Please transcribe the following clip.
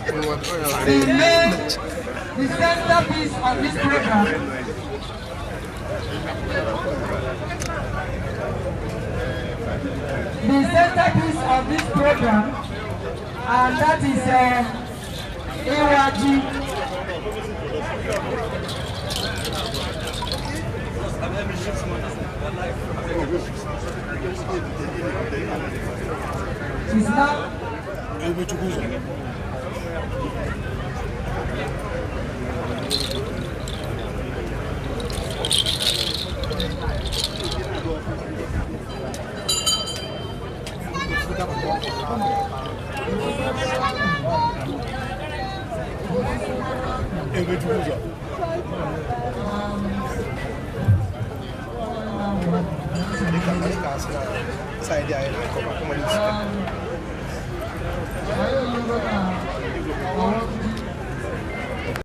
The centerpiece of this program and that is Ewaji. She's now Saya dia